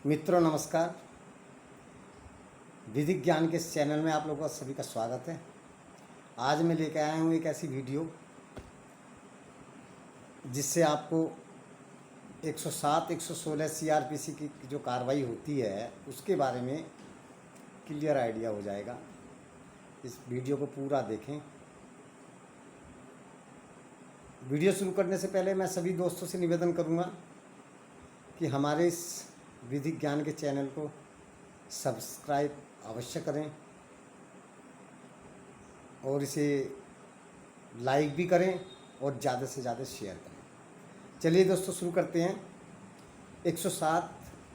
मित्रों नमस्कार। विधिक ज्ञान के इस चैनल में आप लोगों का सभी का स्वागत है। आज मैं लेकर आया हूँ एक ऐसी वीडियो जिससे आपको 107 116 सीआरपीसी की जो कार्रवाई होती है उसके बारे में क्लियर आइडिया हो जाएगा। इस वीडियो को पूरा देखें। वीडियो शुरू करने से पहले मैं सभी दोस्तों से निवेदन करूँगा कि हमारे इस विधिक ज्ञान के चैनल को सब्सक्राइब अवश्य करें और इसे लाइक भी करें और ज़्यादा से ज़्यादा शेयर करें। चलिए दोस्तों शुरू करते हैं। 107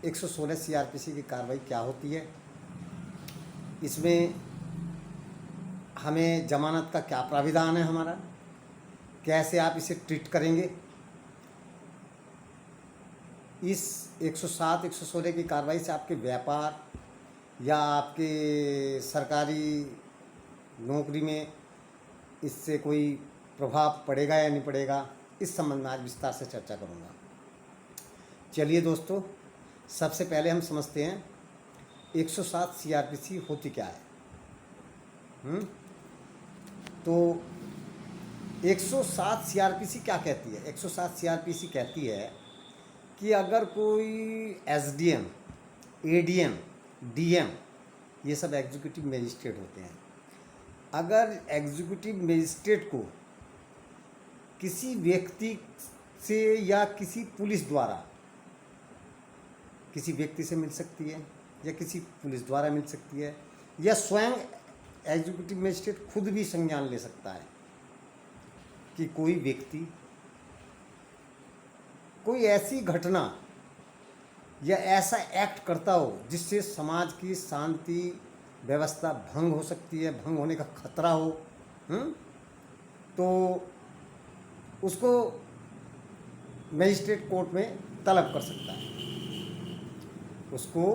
116 सीआरपीसी की कार्रवाई क्या होती है, इसमें हमें जमानत का क्या प्राविधान है, हमारा कैसे आप इसे ट्रीट करेंगे। इस 107 116 की कार्रवाई से आपके व्यापार या आपके सरकारी नौकरी में इससे कोई प्रभाव पड़ेगा या नहीं पड़ेगा, इस संबंध में आज विस्तार से चर्चा करूँगा। चलिए दोस्तों, सबसे पहले हम समझते हैं 107 सीआरपीसी होती क्या है। तो 107 सीआरपीसी क्या कहती है? 107 सीआरपीसी कहती है कि अगर कोई एसडीएम, एडीएम, डीएम, ये सब एग्जीक्यूटिव मजिस्ट्रेट होते हैं, अगर एग्जीक्यूटिव मजिस्ट्रेट को किसी व्यक्ति से या किसी पुलिस द्वारा, किसी व्यक्ति से मिल सकती है या किसी पुलिस द्वारा मिल सकती है, या स्वयं एग्जीक्यूटिव मजिस्ट्रेट खुद भी संज्ञान ले सकता है कि कोई व्यक्ति कोई ऐसी घटना या ऐसा एक्ट करता हो जिससे समाज की शांति व्यवस्था भंग हो सकती है, भंग होने का खतरा हो, तो उसको मजिस्ट्रेट कोर्ट में तलब कर सकता है। उसको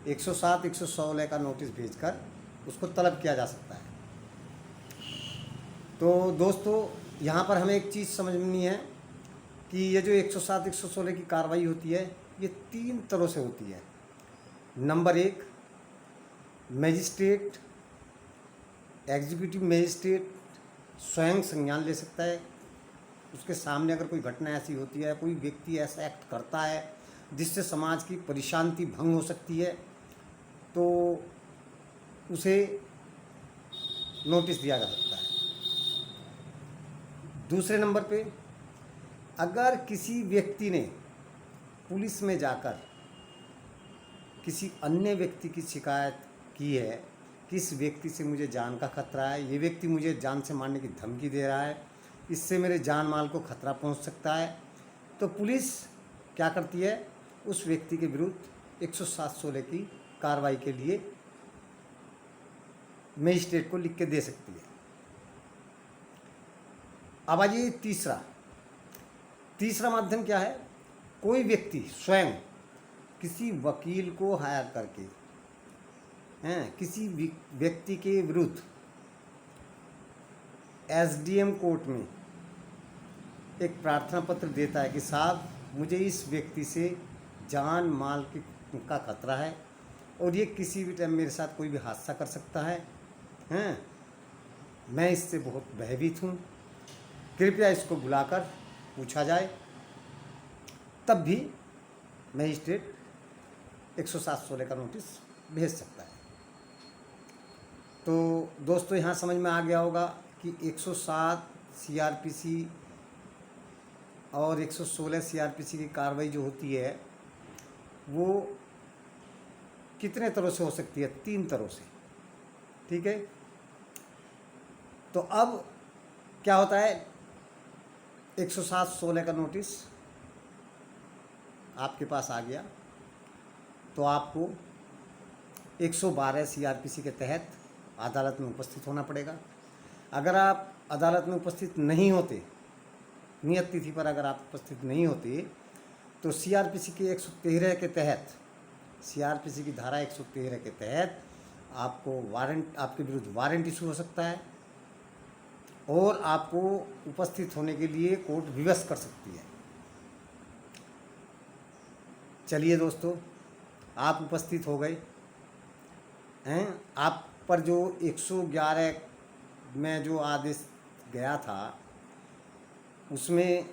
107 116 का नोटिस भेजकर उसको तलब किया जा सकता है। तो दोस्तों, यहाँ पर हमें एक चीज़ समझनी है कि ये जो 107 116 की कार्रवाई होती है ये 3 तरह से होती है। नंबर 1, मजिस्ट्रेट, एग्जीक्यूटिव मजिस्ट्रेट स्वयं संज्ञान ले सकता है। उसके सामने अगर कोई घटना ऐसी होती है, कोई व्यक्ति ऐसा एक्ट करता है जिससे समाज की परिशांति भंग हो सकती है, तो उसे नोटिस दिया जा सकता है। दूसरे नंबर पे, अगर किसी व्यक्ति ने पुलिस में जाकर किसी अन्य व्यक्ति की शिकायत की है कि इस व्यक्ति से मुझे जान का खतरा है, ये व्यक्ति मुझे जान से मारने की धमकी दे रहा है, इससे मेरे जान माल को खतरा पहुंच सकता है, तो पुलिस क्या करती है? उस व्यक्ति के विरुद्ध 107-16 की कार्रवाई के लिए मजिस्ट्रेट को लिख के दे सकती है। अब आइए तीसरा माध्यम क्या है? कोई व्यक्ति स्वयं किसी वकील को हायर करके किसी व्यक्ति के विरुद्ध एसडीएम कोर्ट में एक प्रार्थना पत्र देता है कि साहब मुझे इस व्यक्ति से जान माल का खतरा है और ये किसी भी टाइम मेरे साथ कोई भी हादसा कर सकता है, मैं इससे बहुत भयभीत हूँ, कृपया इसको बुलाकर पूछा जाए। तब भी मजिस्ट्रेट 107-16 का नोटिस भेज सकता है। तो दोस्तों, यहाँ समझ में आ गया होगा कि 107 सीआरपीसी और 116 सीआरपीसी की कार्रवाई जो होती है वो कितने तरह से हो सकती है? 3 तरह से। ठीक है। तो अब क्या होता है? 107-16 का नोटिस आपके पास आ गया तो आपको 112 सीआरपीसी के तहत अदालत में उपस्थित होना पड़ेगा। अगर आप अदालत में उपस्थित नहीं होते, नियत तिथि पर अगर आप उपस्थित नहीं होते, तो सीआरपीसी के 113 के तहत, सीआरपीसी की धारा 113 के तहत आपको वारंट, आपके विरुद्ध वारंट इशू हो सकता है और आपको उपस्थित होने के लिए कोर्ट विवश कर सकती है। चलिए दोस्तों, आप उपस्थित हो गए हैं। आप पर जो 111 में जो आदेश गया था उसमें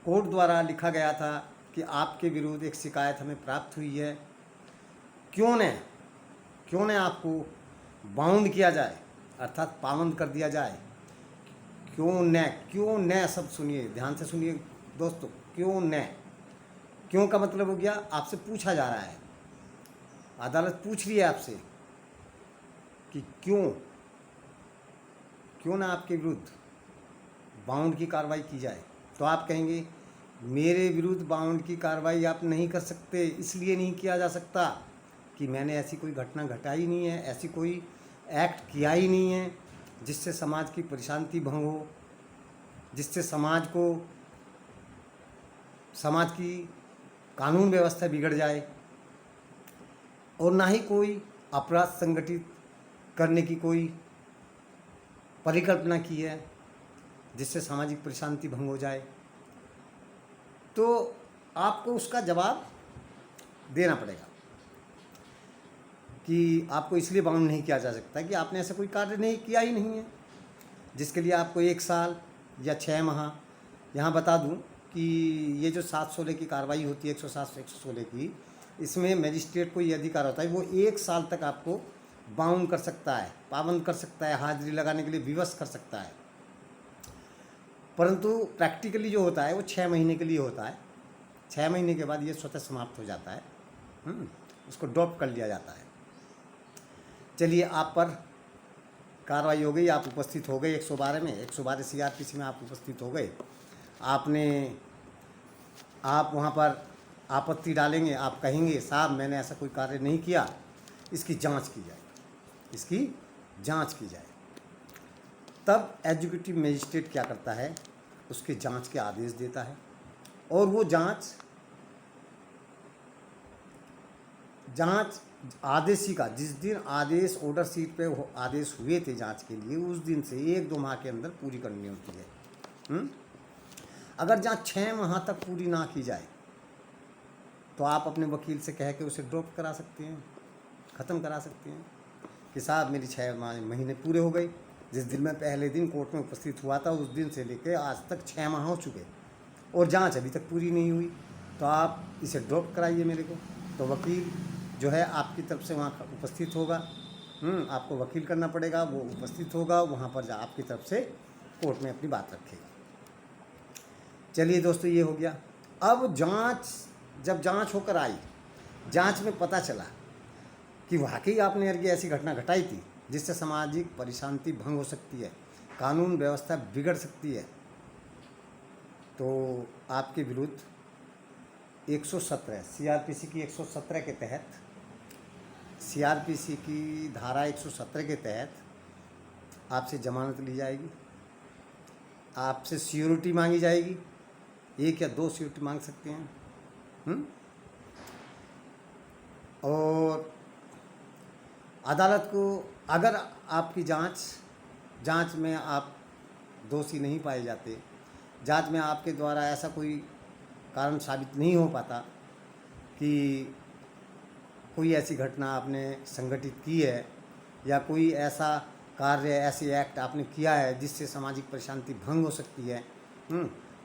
कोर्ट द्वारा लिखा गया था कि आपके विरुद्ध एक शिकायत हमें प्राप्त हुई है, क्यों न आपको बाउंड किया जाए, अर्थात पाबंद कर दिया जाए। क्यों न शब्द सुनिए, ध्यान से सुनिए दोस्तों। क्यों का मतलब हो गया, आपसे पूछा जा रहा है, अदालत पूछ रही है आपसे कि क्यों ना आपके विरुद्ध बाउंड की कार्रवाई की जाए। तो आप कहेंगे मेरे विरुद्ध बाउंड की कार्रवाई आप नहीं कर सकते, इसलिए नहीं किया जा सकता कि मैंने ऐसी कोई घटना घटाई नहीं है, ऐसी कोई एक्ट किया ही नहीं है जिससे समाज की प्रशांति भंग हो, जिससे समाज की कानून व्यवस्था बिगड़ जाए, और ना ही कोई अपराध संगठित करने की कोई परिकल्पना की है जिससे सामाजिक प्रशांति भंग हो जाए। तो आपको उसका जवाब देना पड़ेगा कि आपको इसलिए बाउंड नहीं किया जा सकता कि आपने ऐसा कोई कार्य नहीं किया ही नहीं है जिसके लिए आपको 1 साल या 6 माह। यहाँ बता दूं कि ये जो 716 की कार्रवाई होती है, 107 से 116 की, इसमें मजिस्ट्रेट को ये अधिकार होता है वो 1 साल तक आपको बाउंड कर सकता है, पाबंद कर सकता है, हाजिरी लगाने के लिए विवश कर सकता है। परंतु प्रैक्टिकली जो होता है वो 6 महीने के लिए होता है। 6 महीने के बाद ये स्वतः समाप्त हो जाता है, उसको ड्रॉप कर लिया जाता है। चलिए, आप पर कार्रवाई हो गई, आप उपस्थित हो गए 112 में, 112 CRPC में आप उपस्थित हो गए। आप वहाँ पर आपत्ति डालेंगे, आप कहेंगे साहब मैंने ऐसा कोई कार्य नहीं किया, इसकी जांच की जाए। तब एग्जीक्यूटिव मजिस्ट्रेट क्या करता है, उसके जांच के आदेश देता है, और वो जांच आदेशी का जिस दिन आदेश ऑर्डर शीट पे आदेश हुए थे जांच के लिए, उस दिन से 1-2 माह के अंदर पूरी करनी होती है। अगर जांच 6 माह तक पूरी ना की जाए तो आप अपने वकील से कह के उसे ड्रॉप करा सकते हैं, ख़त्म करा सकते हैं कि साहब मेरी 6 महीने पूरे हो गए, जिस दिन मैं पहले दिन कोर्ट में उपस्थित हुआ था उस दिन से लेकर आज तक 6 माह हो चुके और जांच अभी तक पूरी नहीं हुई, तो आप इसे ड्रॉप कराइए मेरे को। तो वकील जो है आपकी तरफ से वहाँ उपस्थित होगा, आपको वकील करना पड़ेगा, वो उपस्थित होगा वहाँ पर आपकी तरफ से कोर्ट में अपनी बात रखेगा। चलिए दोस्तों, ये हो गया। अब जब जांच होकर आई, जांच में पता चला कि वाकई आपने ऐसी घटना घटाई थी जिससे सामाजिक प्रशांति भंग हो सकती है, कानून व्यवस्था बिगड़ सकती है, तो आपके विरुद्ध 117 CRPC की 117 के तहत, CRPC की धारा 117 के तहत आपसे जमानत ली जाएगी, आपसे सिक्योरिटी मांगी जाएगी, 1 या 2 सिक्योरिटी मांग सकते हैं। और अदालत को अगर आपकी जांच में आप दोषी नहीं पाए जाते, जांच में आपके द्वारा ऐसा कोई कारण साबित नहीं हो पाता कि कोई ऐसी घटना आपने संगठित की है या कोई ऐसा कार्य, ऐसी एक्ट आपने किया है जिससे सामाजिक प्रशांति भंग हो सकती है,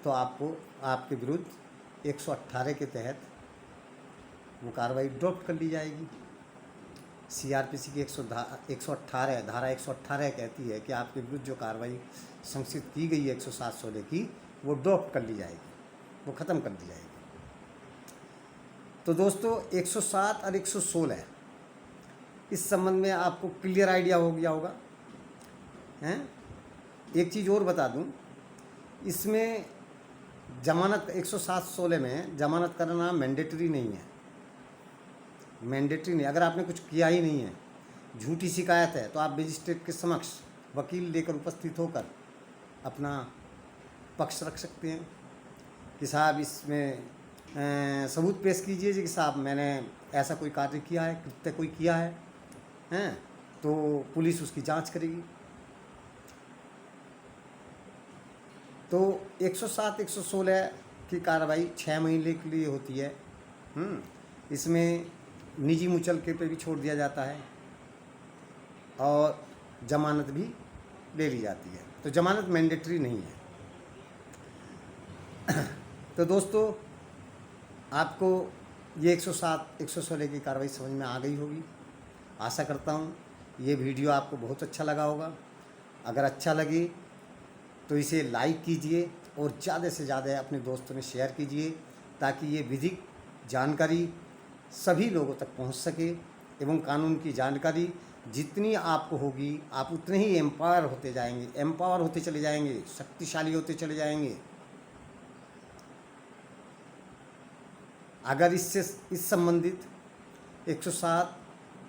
तो आपके विरुद्ध 118 के तहत वो कार्रवाई ड्रॉप कर ली जाएगी। CRPC की 118 धारा 118 कहती है कि आपके विरुद्ध जो कार्रवाई संक्षिप्त की गई है 107-16 की, वो ड्रॉप कर ली जाएगी, वो ख़त्म कर दी जाएगी। तो दोस्तों 107 और 116 इस संबंध में आपको क्लियर आइडिया हो गया होगा, हैं? एक चीज़ और बता दूं, इसमें जमानत 107-16 में जमानत करना मैंडेटरी नहीं है, अगर आपने कुछ किया ही नहीं है, झूठी शिकायत है, तो आप मजिस्ट्रेट के समक्ष वकील लेकर उपस्थित होकर अपना पक्ष रख सकते हैं कि साहब इसमें सबूत पेश कीजिए कि साहब मैंने ऐसा कोई कार्य किया है, कृत्य कोई किया है, तो पुलिस उसकी जांच करेगी। तो 107-116 की कार्रवाई 6 महीने के लिए होती है, इसमें निजी मुचलके पे भी छोड़ दिया जाता है और ज़मानत भी ले ली जाती है। तो ज़मानत मैंडेटरी नहीं है। तो दोस्तों, आपको ये 107, 116 की कार्रवाई समझ में आ गई होगी। आशा करता हूँ ये वीडियो आपको बहुत अच्छा लगा होगा। अगर अच्छा लगे तो इसे लाइक कीजिए और ज़्यादा से ज़्यादा अपने दोस्तों में शेयर कीजिए, ताकि ये विधिक जानकारी सभी लोगों तक पहुंच सके एवं कानून की जानकारी जितनी आपको होगी, आप उतने ही एम्पावर होते चले जाएंगे, शक्तिशाली होते चले जाएंगे। अगर इस संबंधित 107,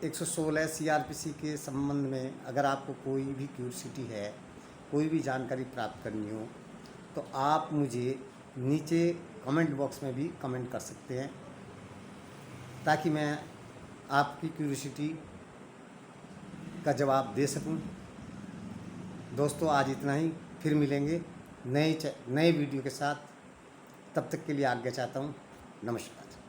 116 सीआरपीसी के संबंध में अगर आपको कोई भी क्यूरियोसिटी है, कोई भी जानकारी प्राप्त करनी हो, तो आप मुझे नीचे कमेंट बॉक्स में भी कमेंट कर सकते हैं, ताकि मैं आपकी क्यूरियोसिटी का जवाब दे सकूं। दोस्तों, आज इतना ही। फिर मिलेंगे नए वीडियो के साथ। तब तक के लिए आज्ञा चाहता हूं। नमस्कार।